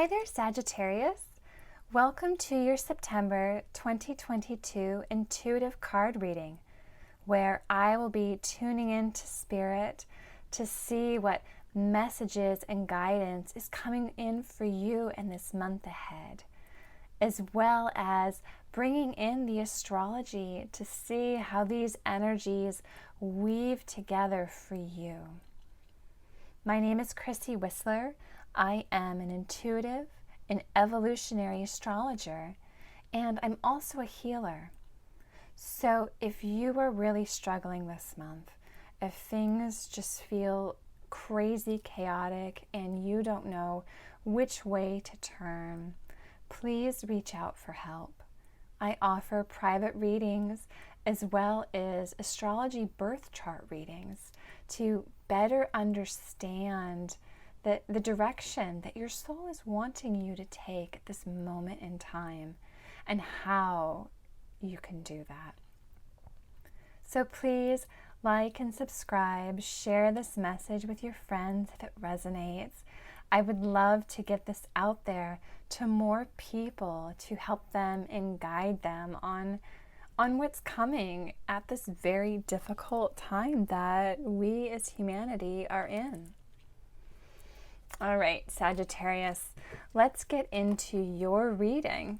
Hi there, Sagittarius. Welcome to your September 2022 intuitive card reading, where I will be tuning into spirit to see what messages and guidance is coming in for you in this month ahead, as well as bringing in the astrology to see how these energies weave together for you. My name is Chrissy Whistler. I am an intuitive, an evolutionary astrologer, and I'm also a healer. So if you are really struggling this month, if things just feel crazy chaotic and you don't know which way to turn, please reach out for help. I offer private readings as well as astrology birth chart readings to better understand the direction that your soul is wanting you to take at this moment in time and how you can do that. So please like and subscribe, share this message with your friends if it resonates. I would love to get this out there to more people to help them and guide them on what's coming at this very difficult time that we as humanity are in. All right, Sagittarius, let's get into your reading.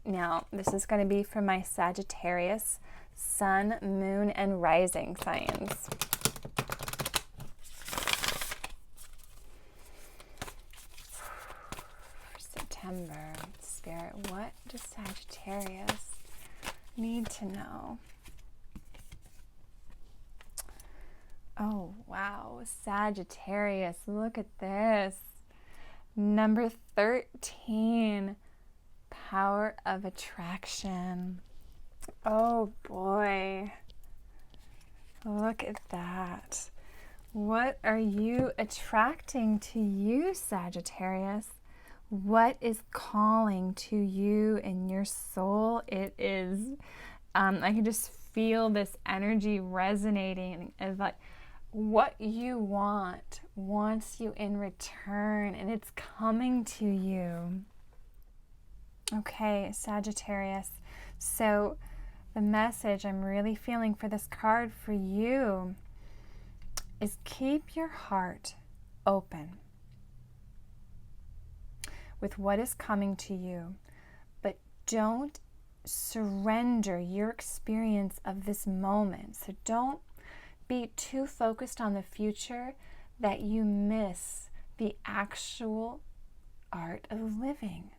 Now, this is going to be for my Sagittarius sun, moon, and rising signs. For September, Spirit, what does Sagittarius need to know? Oh, wow. Sagittarius, look at this. Number 13, power of attraction. Oh, boy. Look at that. What are you attracting to you, Sagittarius? What is calling to you in your soul? It is, I can just feel this energy resonating as like, what you want wants you in return, and it's coming to you. Okay, Sagittarius. So the message I'm really feeling for this card for you is keep your heart open with what is coming to you, but don't surrender your experience of this moment. So don't be too focused on the future that you miss the actual art of living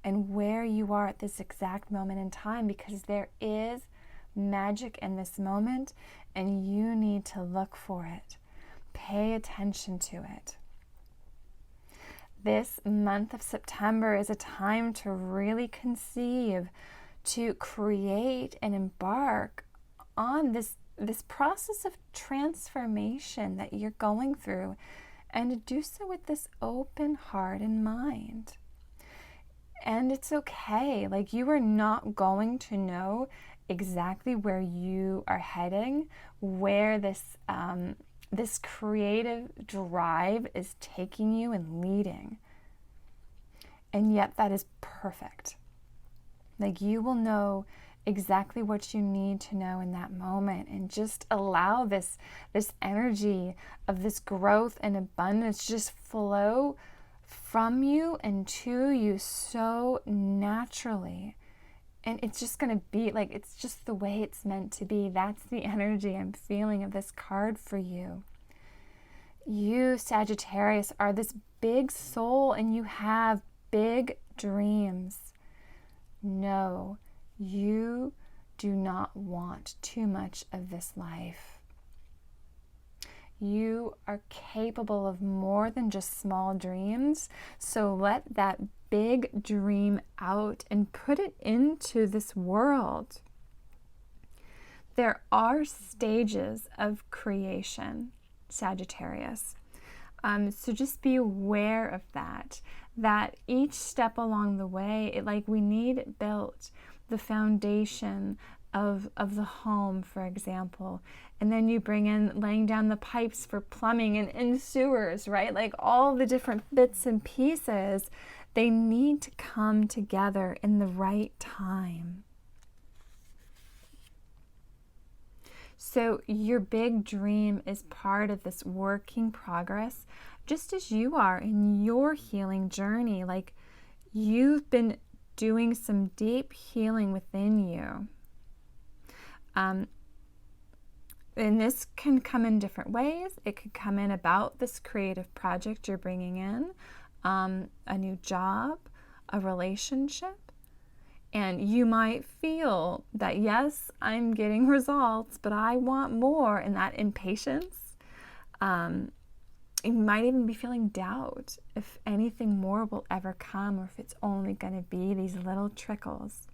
and where you are at this exact moment in time, because there is magic in this moment and you need to look for it. Pay attention to it. This month of September is a time to really conceive, to create and embark on this process of transformation that you're going through, and to do so with this open heart and mind. And it's okay. Like, you are not going to know exactly where you are heading, where this creative drive is taking you and leading. And yet that is perfect. Like, you will know exactly what you need to know in that moment, and just allow this energy of this growth and abundance just flow from you and to you so naturally. And it's just going to be like, it's just the way it's meant to be. That's the energy I'm feeling of this card for you. You, Sagittarius, are this big soul and you have big dreams. No, you do not want too much of this life. You are capable of more than just small dreams. So let that big dream out and put it into this world. There are stages of creation, Sagittarius. So just be aware of that each step along the way, we need it built. The foundation of the home, for example. And then you bring in laying down the pipes for plumbing and sewers, right? Like all the different bits and pieces, they need to come together in the right time. So your big dream is part of this working progress, just as you are in your healing journey. Like you've been doing some deep healing within you. And this can come in different ways. It could come in about this creative project you're bringing in, a new job, a relationship. And you might feel that, yes, I'm getting results, but I want more, and that impatience. You might even be feeling doubt if anything more will ever come, or if it's only going to be these little trickles.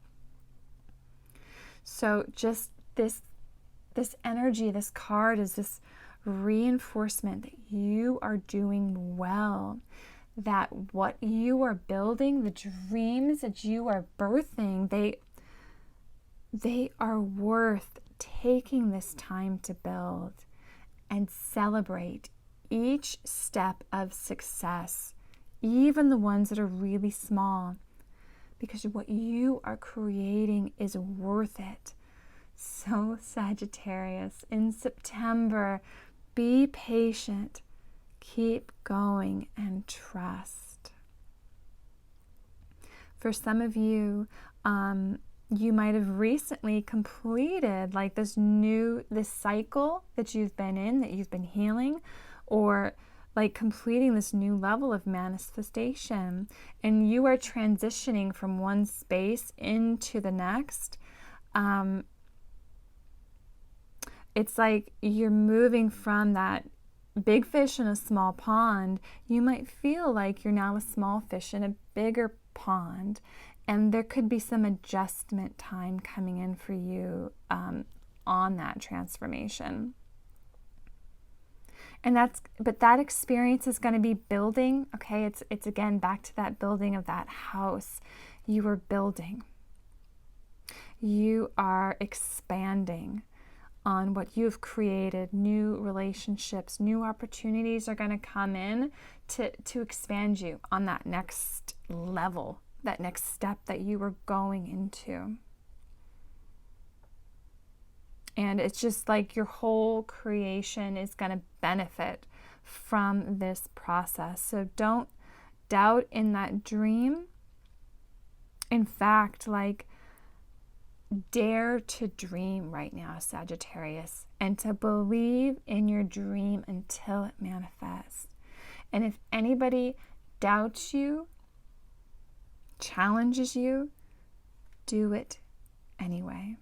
So just this energy, this card is this reinforcement that you are doing well, that what you are building, the dreams that you are birthing, they are worth taking this time to build and celebrate each step of success, even the ones that are really small, because what you are creating is worth it. So Sagittarius, in September, be patient, keep going, and trust. For some of you, you might have recently completed like this cycle that you've been in, that you've been healing, or like completing this new level of manifestation, and you are transitioning from one space into the next. It's like you're moving from that big fish in a small pond. You might feel like you're now a small fish in a bigger pond, and there could be some adjustment time coming in for you on that transformation. But that experience is going to be building. Okay, it's again back to that building of that house. You are building. You are expanding on what you've created. New relationships, new opportunities are going to come in to expand you on that next level, that next step that you were going into. And it's just like your whole creation is going to benefit from this process. So don't doubt in that dream. In fact, like, dare to dream right now, Sagittarius, and to believe in your dream until it manifests. And if anybody doubts you, challenges you, do it anyway.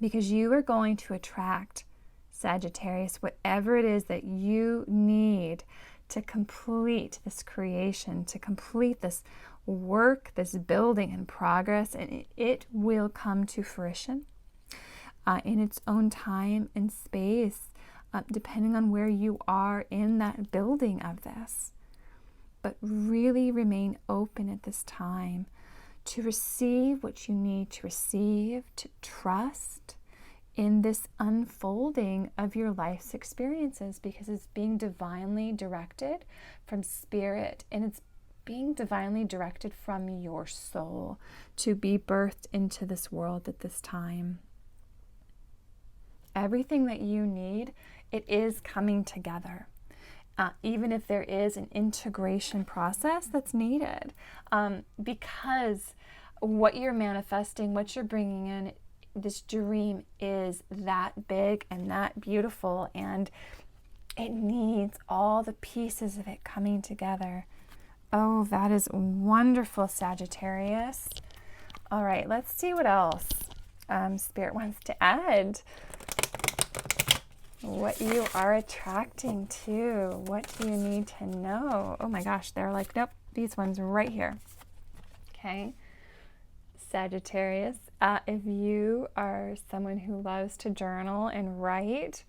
Because you are going to attract, Sagittarius, whatever it is that you need to complete this creation, to complete this work, this building and progress, and it will come to fruition in its own time and space, depending on where you are in that building of this. But really remain open at this time to receive what you need to receive, to trust in this unfolding of your life's experiences, because it's being divinely directed from spirit, and it's being divinely directed from your soul to be birthed into this world at this time. Everything that you need, it is coming together. Even if there is an integration process that's needed, because what you're manifesting, what you're bringing in, this dream is that big and that beautiful, and it needs all the pieces of it coming together. Oh, that is wonderful, Sagittarius. All right, let's see what else Spirit wants to add. What you are attracting to. What do you need to know? Oh my gosh, they're like, nope, these ones right here. Okay, Sagittarius, if you are someone who loves to journal and write,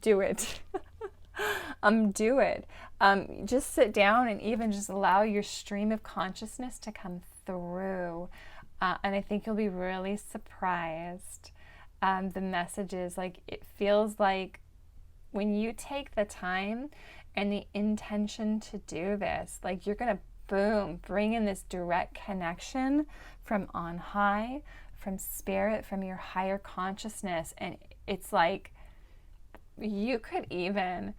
do it. Do it. Just sit down and even just allow your stream of consciousness to come through. And I think you'll be really surprised. The messages, like, it feels like when you take the time and the intention to do this, like, you're going to, boom, bring in this direct connection from on high, from spirit, from your higher consciousness. And it's like you could even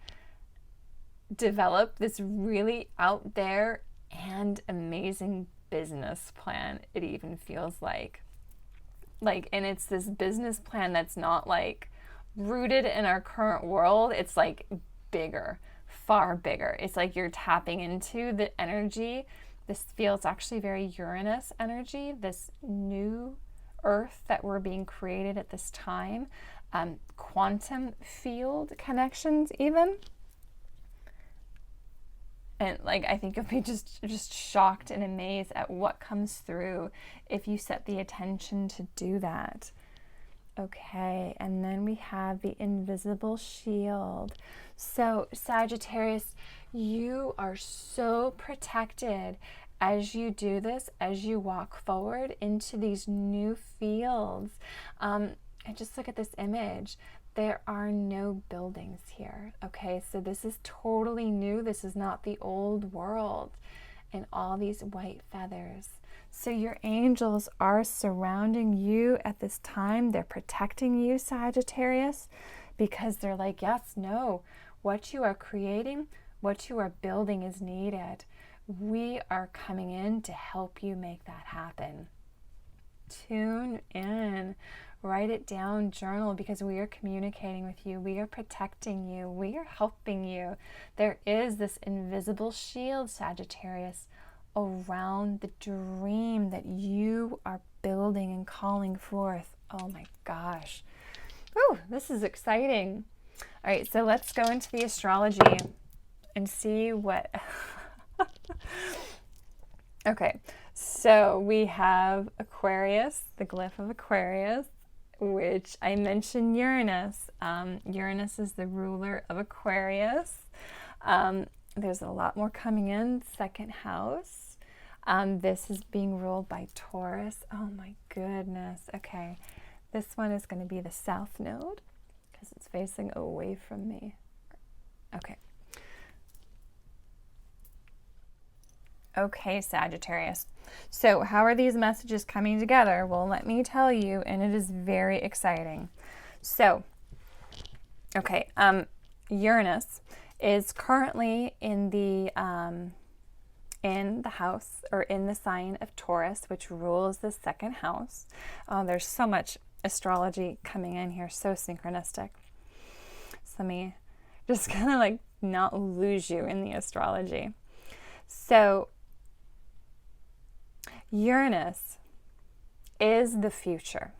develop this really out there and amazing business plan. It even feels like, and it's this business plan that's not like rooted in our current world. It's like bigger, far bigger. It's like you're tapping into the energy. This feels actually very Uranus energy, this new earth that we're being created at this time. Quantum field connections even. And like, I think you'll be just shocked and amazed at what comes through if you set the attention to do that. Okay, and then we have the invisible shield. So Sagittarius, you are so protected as you do this, as you walk forward into these new fields. And just look at this image. There are no buildings here. Okay, so this is totally new. This is not the old world. And all these white feathers. So your angels are surrounding you at this time. They're protecting you, Sagittarius, because they're like, yes, no, what you are creating, what you are building is needed. We are coming in to help you make that happen. Tune in. Write it down, journal, because we are communicating with you. We are protecting you. We are helping you. There is this invisible shield, Sagittarius, around the dream that you are building and calling forth. Oh my gosh. Oh, this is exciting. All right, so let's go into the astrology and see what... Okay, so we have Aquarius, the glyph of Aquarius, which I mentioned Uranus. Uranus is the ruler of Aquarius. There's a lot more coming in. Second house. This is being ruled by Taurus. Oh my goodness. Okay, this one is going to be the south node because it's facing away from me. Okay. Okay, Sagittarius. So how are these messages coming together? Well, let me tell you, and it is very exciting. So, okay, Uranus is currently in the house, or in the sign of Taurus, which rules the second house. There's so much astrology coming in here, so synchronistic. So let me just kind of like not lose you in the astrology. So Uranus is the future.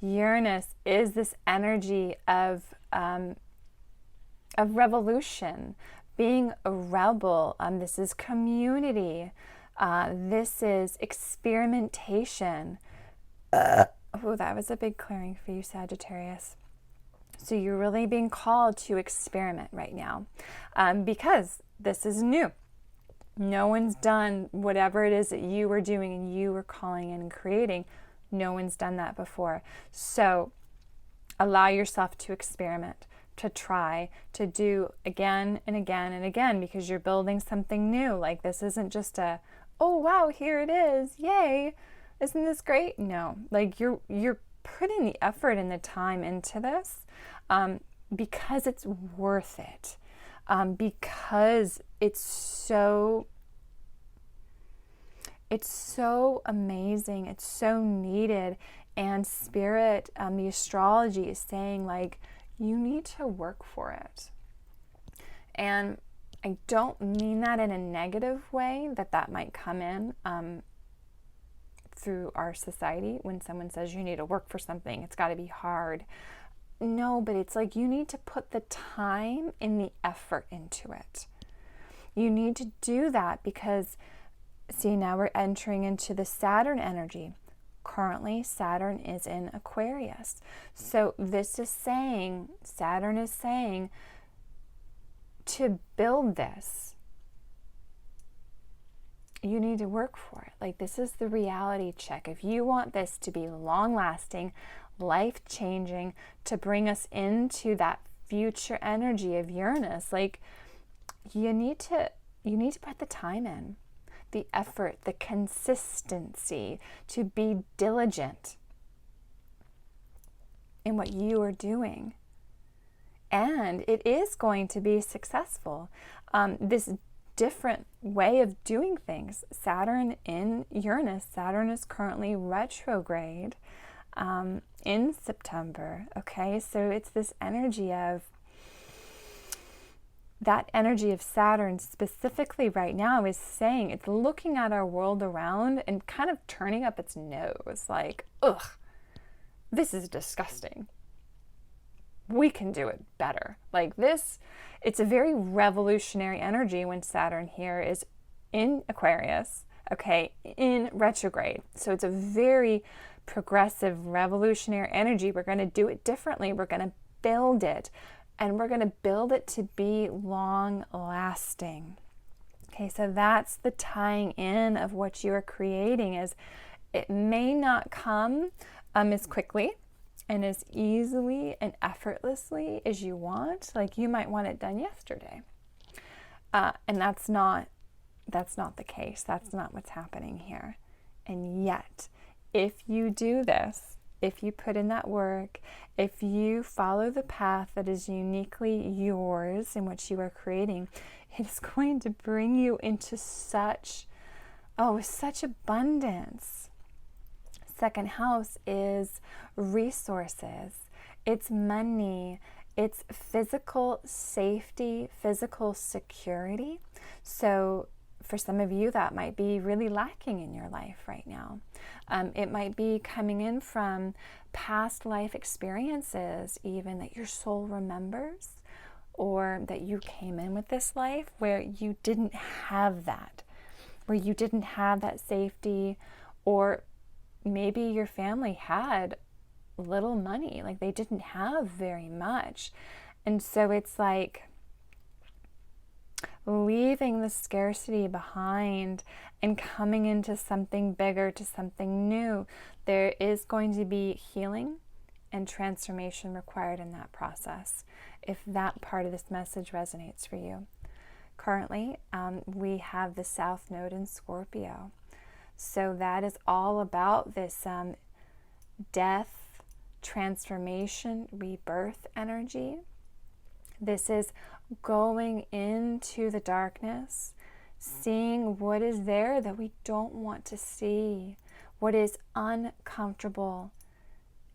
Uranus is this energy of revolution, being a rebel. This is community. This is experimentation. Oh, that was a big clearing for you, Sagittarius. So you're really being called to experiment right now, because this is new. No one's done whatever it is that you were doing and you were calling in and creating. No one's done that before. So allow yourself to experiment, to try, to do again and again and again, because you're building something new. Like, this isn't just a, oh wow, here it is, yay, isn't this great? No, like you're putting the effort and the time into this because it's worth it. Because it's so amazing, it's so needed, and Spirit, the astrology is saying, like, you need to work for it. And I don't mean that in a negative way, that might come in through our society when someone says you need to work for something, it's got to be hard. No, but it's like you need to put the time and the effort into it. You need to do that because, see, now we're entering into the Saturn energy. Currently, Saturn is in Aquarius. So this is saying, Saturn is saying, to build this, you need to work for it. Like, this is the reality check. If you want this to be long-lasting, life-changing, to bring us into that future energy of Uranus, like, you need to put the time in, the effort, the consistency, to be diligent in what you are doing. And it is going to be successful. This different way of doing things. Saturn in Uranus. Saturn is currently retrograde in September. Okay, so it's this energy of, that energy of Saturn specifically right now is saying, it's looking at our world around and kind of turning up its nose like, ugh, this is disgusting. We can do it better. Like this, it's a very revolutionary energy when Saturn here is in Aquarius, okay, in retrograde. So it's a very progressive, revolutionary energy. We're going to do it differently. We're going to build it, and we're going to build it to be long lasting. Okay, so that's the tying in of what you are creating. Is it may not come as quickly and as easily and effortlessly as you want. Like, you might want it done yesterday. And that's not the case. That's not what's happening here. And yet, if you do this, if you put in that work, if you follow the path that is uniquely yours in what you are creating, it's going to bring you into such abundance. Second house is resources, it's money, it's physical safety, physical security. So for some of you, that might be really lacking in your life right now. It might be coming in from past life experiences, even that your soul remembers, or that you came in with this life where you didn't have that, safety, or maybe your family had little money, like they didn't have very much. And so it's like leaving the scarcity behind and coming into something bigger, to something new. There is going to be healing and transformation required in that process, if that part of this message resonates for you. Currently, we have the South Node in Scorpio. So that is all about this death, transformation, rebirth energy. This is going into the darkness, seeing what is there that we don't want to see, what is uncomfortable,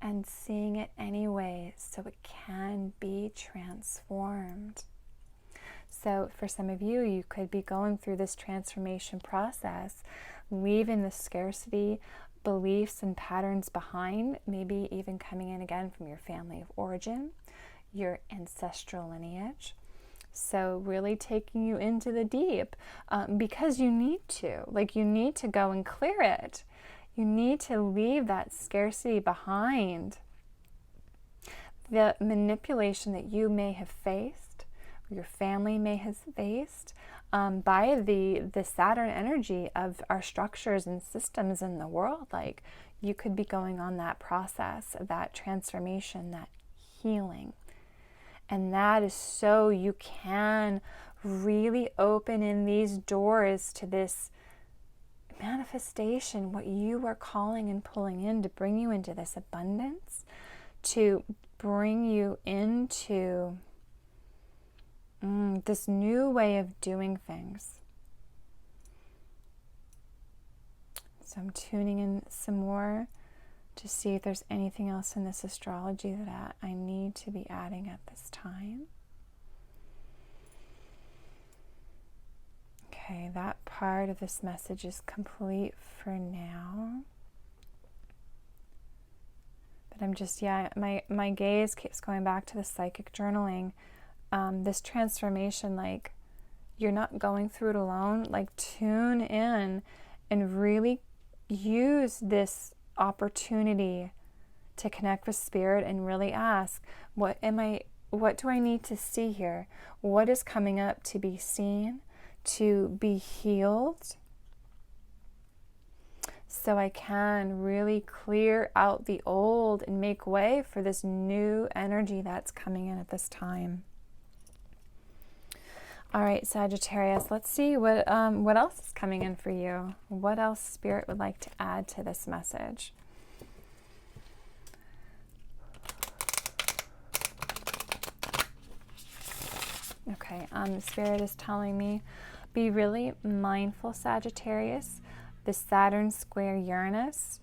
and seeing it anyway so it can be transformed. So for some of you, you could be going through this transformation process, leaving the scarcity beliefs and patterns behind, maybe even coming in again from your family of origin, your ancestral lineage. So really taking you into the deep, because you need to. Like, you need to go and clear it. You need to leave that scarcity behind. The manipulation that you may have faced, or your family may have faced, by the Saturn energy of our structures and systems in the world. Like, you could be going on that process of that transformation, that healing. And that is so you can really open in these doors to this manifestation, what you are calling and pulling in to bring you into this abundance, to bring you into this new way of doing things. So I'm tuning in some more to see if there's anything else in this astrology that I need to be adding at this time. Okay, that part of this message is complete for now. But I'm just, my gaze keeps going back to the psychic journaling. This transformation, like, you're not going through it alone. Like, tune in and really use this opportunity to connect with spirit and really ask, what do I need to see here? What is coming up to be seen, to be healed, so I can really clear out the old and make way for this new energy that's coming in at this time. All right, Sagittarius, let's see what else is coming in for you. What else Spirit would like to add to this message? Okay, Spirit is telling me, be really mindful, Sagittarius. The Saturn square Uranus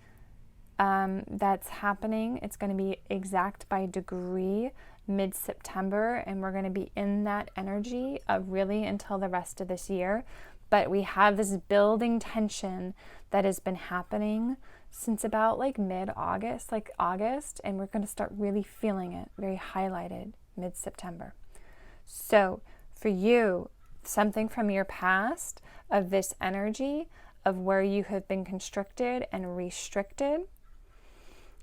that's happening, it's going to be exact by degree mid-September, and we're going to be in that energy really until the rest of this year. But we have this building tension that has been happening since about like mid-August, like August, and we're going to start really feeling it very highlighted mid-September. So for you, something from your past of this energy of where you have been constricted and restricted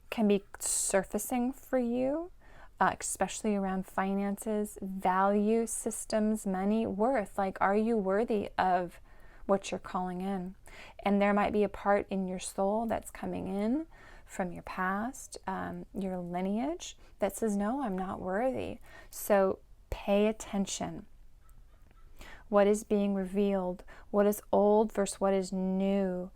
can be surfacing for you, especially around finances, value systems, money, worth. Like, are you worthy of what you're calling in? And there might be a part in your soul that's coming in from your past, your lineage, that says, no, I'm not worthy. So pay attention. What is being revealed? What is old versus what is new?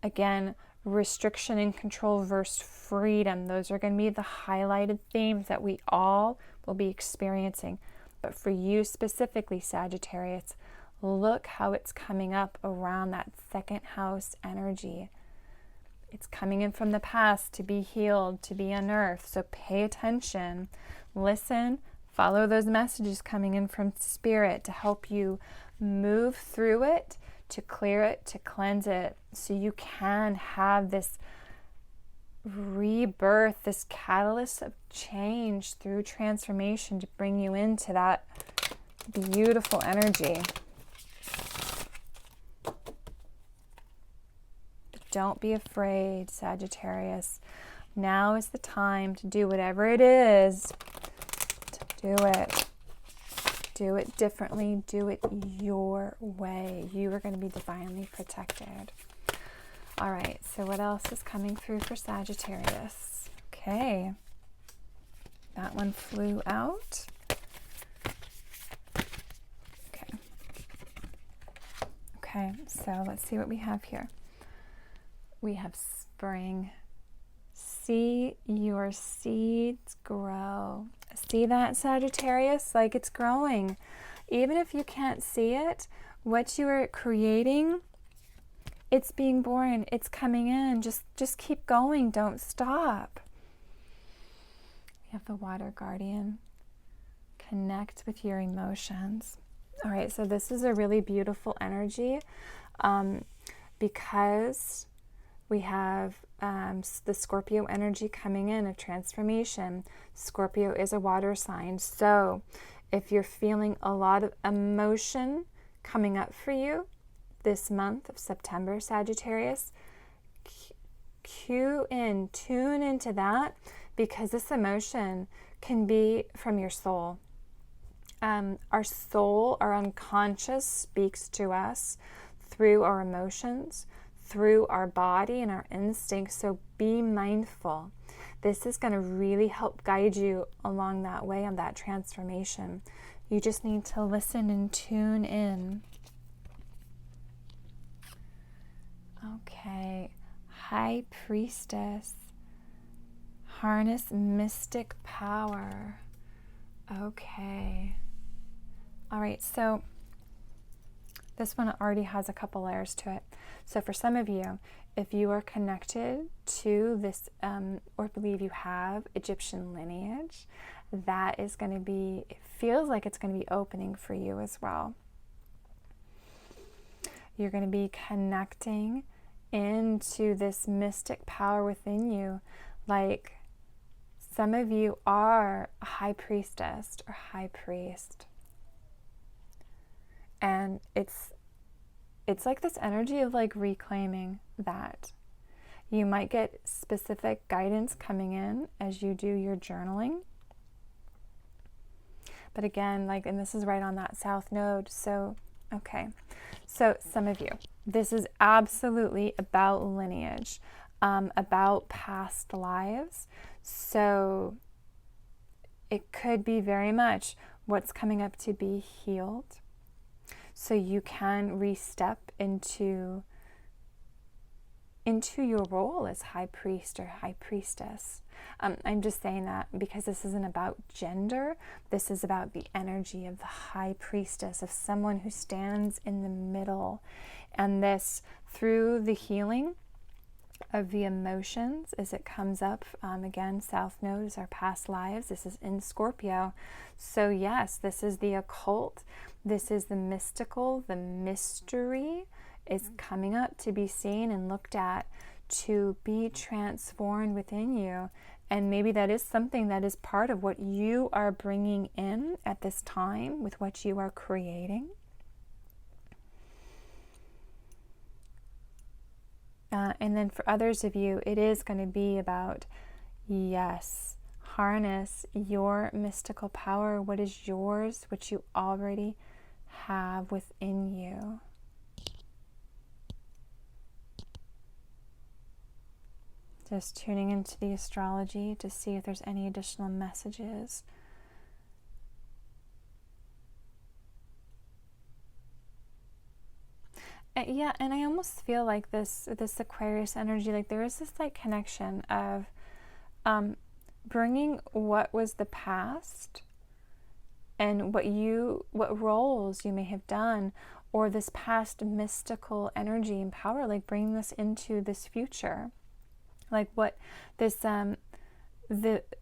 Again, restriction and control versus freedom. Those are going to be the highlighted themes that we all will be experiencing. But for you specifically, Sagittarius, look how it's coming up around that second house energy. It's coming in from the past to be healed, to be unearthed. So pay attention, listen, follow those messages coming in from Spirit to help you move through it, to clear it, to cleanse it, so you can have this rebirth, this catalyst of change through transformation to bring you into that beautiful energy. But don't be afraid, Sagittarius. Now is the time to do whatever it is. To do it. Do it differently. Do it your way. You are going to be divinely protected. All right, so what else is coming through for Sagittarius? Okay. That one flew out. Okay. Okay, so let's see what we have here. We have spring. See your seeds grow. See that, Sagittarius? Like, it's growing. Even if you can't see it, what you are creating, it's being born. It's coming in. Just keep going. Don't stop. We have the Water Guardian. Connect with your emotions. All right, so this is a really beautiful energy because we have the Scorpio energy coming in of transformation. Scorpio is a water sign. So if you're feeling a lot of emotion coming up for you this month of September, Sagittarius, tune into that, because this emotion can be from your soul. Our soul, our unconscious, speaks to us through our emotions, through our body and our instincts. So be mindful. This is going to really help guide you along that way on that transformation. You just need to listen and tune in. Okay, High Priestess. Harness mystic power. Okay. All right, so this one already has a couple layers to it. So for some of you, if you are connected to this, or believe you have Egyptian lineage, that is going to be, it feels like it's going to be opening for you as well. You're going to be connecting into this mystic power within you. Like, some of you are a high priestess or high priest. And it's like this energy of like reclaiming that. You might get specific guidance coming in as you do your journaling. But again, like, and this is right on that south node. So Okay, so some of you, this is absolutely about lineage, about past lives. So it could be very much what's coming up to be healed. So you can re-step into your role as high priest or high priestess. I'm just saying that because this isn't about gender. This is about the energy of the high priestess, of someone who stands in the middle. And this, through the healing of the emotions as it comes up, again, South Node is our past lives. This is in Scorpio. So yes, this is the occult. This is the mystical, the mystery is coming up to be seen and looked at, to be transformed within you. And maybe that is something that is part of what you are bringing in at this time with what you are creating. And then for others of you, it is going to be about, yes, harness your mystical power, what is yours, what you already have within you. Just tuning into the astrology to see if there's any additional messages. Yeah, and I almost feel like this Aquarius energy, like there is this like connection of bringing what was the past and what roles you may have done, or this past mystical energy and power, like bringing this into this future. Like what this the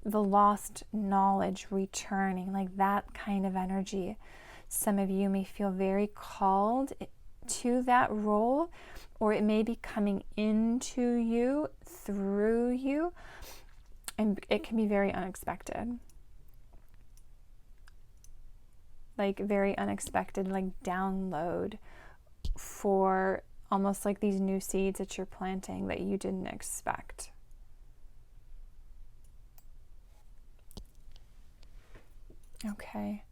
lost knowledge returning, like that kind of energy. Some of you may feel very called to that role, or it may be coming into you, through you, and it can be very unexpected. Like very unexpected, like download for almost like these new seeds that you're planting that you didn't expect. Okay,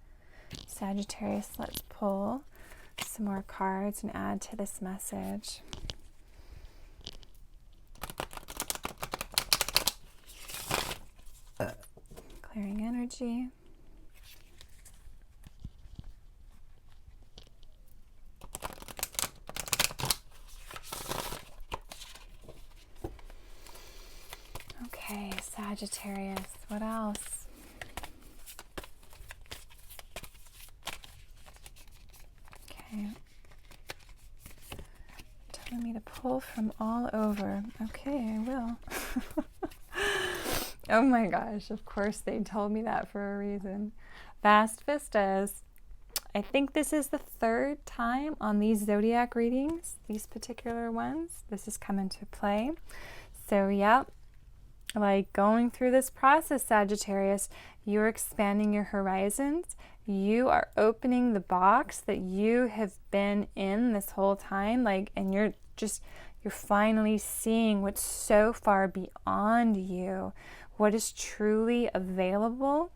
Sagittarius, let's pull some more cards and add to this message. Clearing energy. Okay, Sagittarius, what else? Okay. Telling me to pull from all over. Okay, I will. Oh my gosh, of course they told me that for a reason. Vast Vistas. I think this is the third time on these zodiac readings, these particular ones. This has come into play. So, yeah. Like going through this process, Sagittarius, you're expanding your horizons. You are opening the box that you have been in this whole time. Like, and you're finally seeing what's so far beyond you, what is truly available.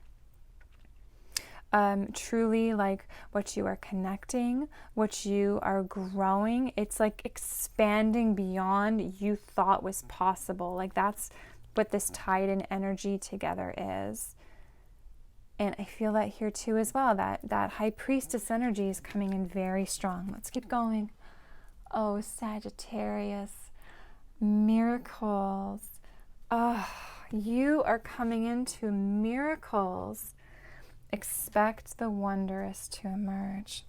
Truly like what you are connecting, what you are growing. It's like expanding beyond you thought was possible. Like that's what this tied in energy together is. And I feel that here too as well, that high priestess energy is coming in very strong. Let's keep going. Oh, Sagittarius, miracles. Oh, you are coming into miracles. Expect the wondrous to emerge.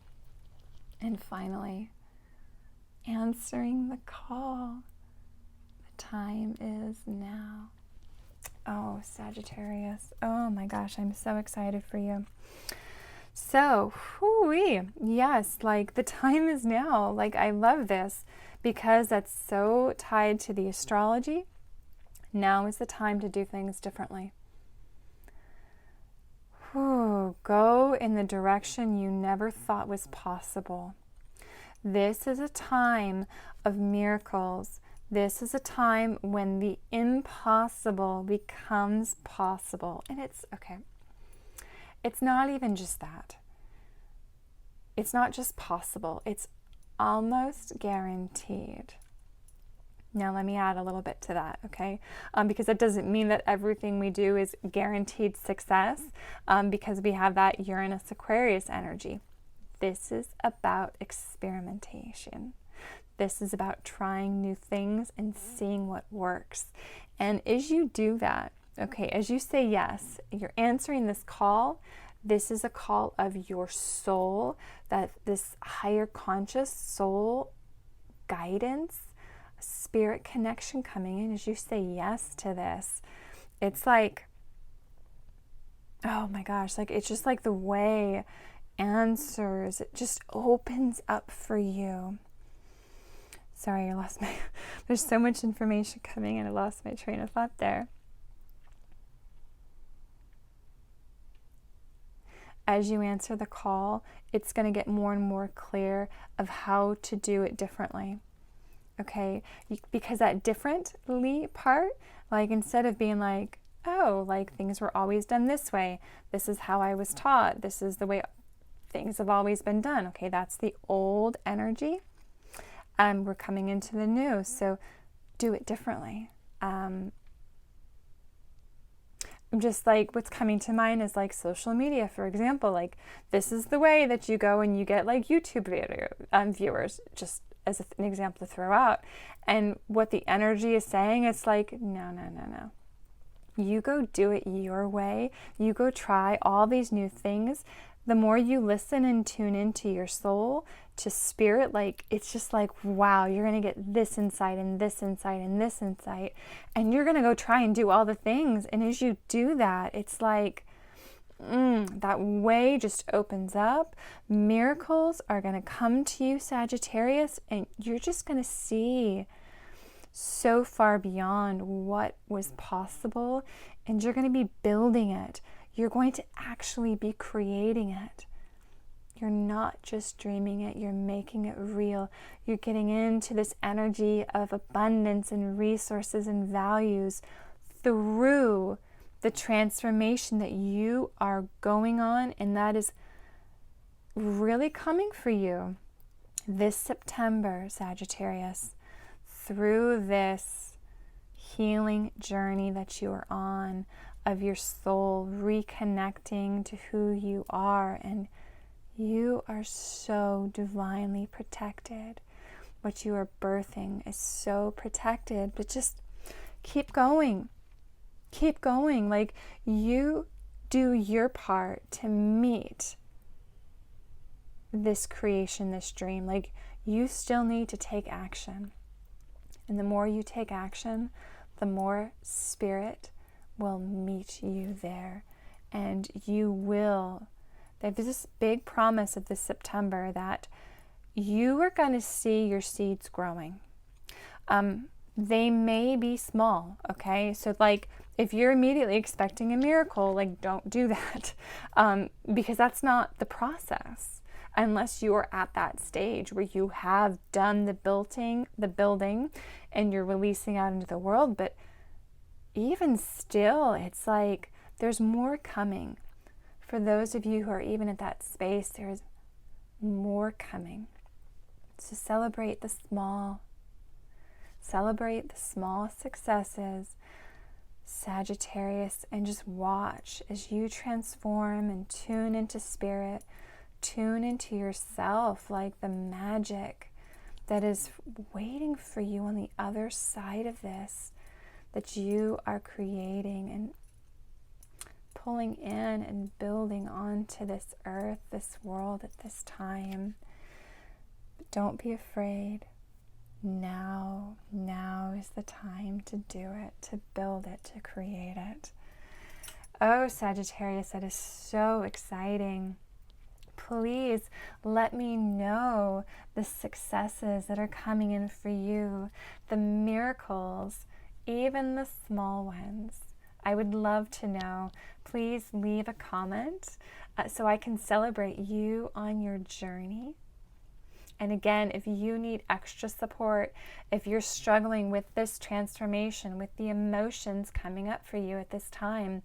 And finally, answering the call. Time is now. Oh, Sagittarius. Oh my gosh, I'm so excited for you. So, yes, like the time is now. Like I love this because that's so tied to the astrology. Now is the time to do things differently. Go in the direction you never thought was possible. This is a time of miracles. This is a time when the impossible becomes possible. And it's okay. It's not even just that. it's not just possible, it's almost guaranteed. Now, let me add a little bit to that, okay? Because that doesn't mean that everything we do is guaranteed success, because we have that Uranus Aquarius energy. This is about experimentation. This is about trying new things and seeing what works. And as you do that, okay, as you say yes, you're answering this call. This is a call of your soul, that this higher conscious soul guidance, spirit connection coming in as you say yes to this. It's like, oh my gosh, like it's just like the way answers, it just opens up for you. Sorry, I lost my, there's so much information coming and I lost my train of thought there. As you answer the call, it's going to get more and more clear of how to do it differently. Okay, because that differently part, like instead of being like, oh, like things were always done this way, this is how I was taught, this is the way things have always been done. Okay, that's the old energy. We're coming into the new, so do it differently. Just like what's coming to mind is like social media, for example. Like this is the way that you go and you get like YouTube video viewers, just as an example to throw out. And what the energy is saying, it's like, no. You go do it your way. You go try all these new things. The more you listen and tune into your soul, to spirit, like it's just like, wow, you're going to get this insight and this insight and this insight. And you're going to go try and do all the things. And as you do that, it's like, that way just opens up. Miracles are going to come to you, Sagittarius, and you're just going to see so far beyond what was possible, and you're going to be building it. You're going to actually be creating it. You're not just dreaming it, you're making it real. You're getting into this energy of abundance and resources and values through the transformation that you are going on, and that is really coming for you this September, Sagittarius, through this healing journey that you are on of your soul reconnecting to who you are. And you are so divinely protected. What you are birthing is so protected, but just keep going. Keep going. Like, you do your part to meet this creation, this dream. Like, you still need to take action. And the more you take action, the more spirit will meet you there. And you will. There's this big promise of this September that you are going to see your seeds growing. They may be small, okay? So like, if you're immediately expecting a miracle, like, don't do that, because that's not the process. Unless you are at that stage where you have done the building, and you're releasing out into the world. But even still, it's like there's more coming. For those of you who are even at that space, there's more coming. So celebrate the small. Celebrate the small successes, Sagittarius, and just watch as you transform and tune into spirit, tune into yourself, like the magic that is waiting for you on the other side of this, that you are creating and pulling in and building onto this earth, this world at this time. But don't be afraid. Now is the time to do it, to build it, to create it. Oh, Sagittarius, that is so exciting. Please let me know the successes that are coming in for you, the miracles, even the small ones. I would love to know. Please leave a comment so I can celebrate you on your journey. And again, if you need extra support, if you're struggling with this transformation, with the emotions coming up for you at this time,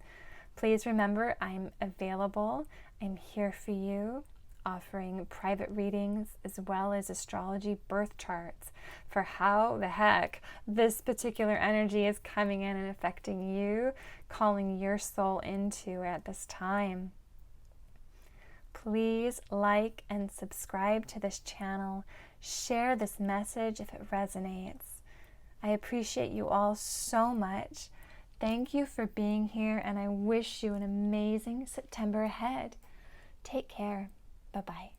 please remember I'm available. I'm here for you offering private readings as well as astrology birth charts for how the heck this particular energy is coming in and affecting you, calling your soul into at this time. Please like and subscribe to this channel. Share this message if it resonates. I appreciate you all so much. Thank you for being here, and I wish you an amazing September ahead. Take care. Bye-bye.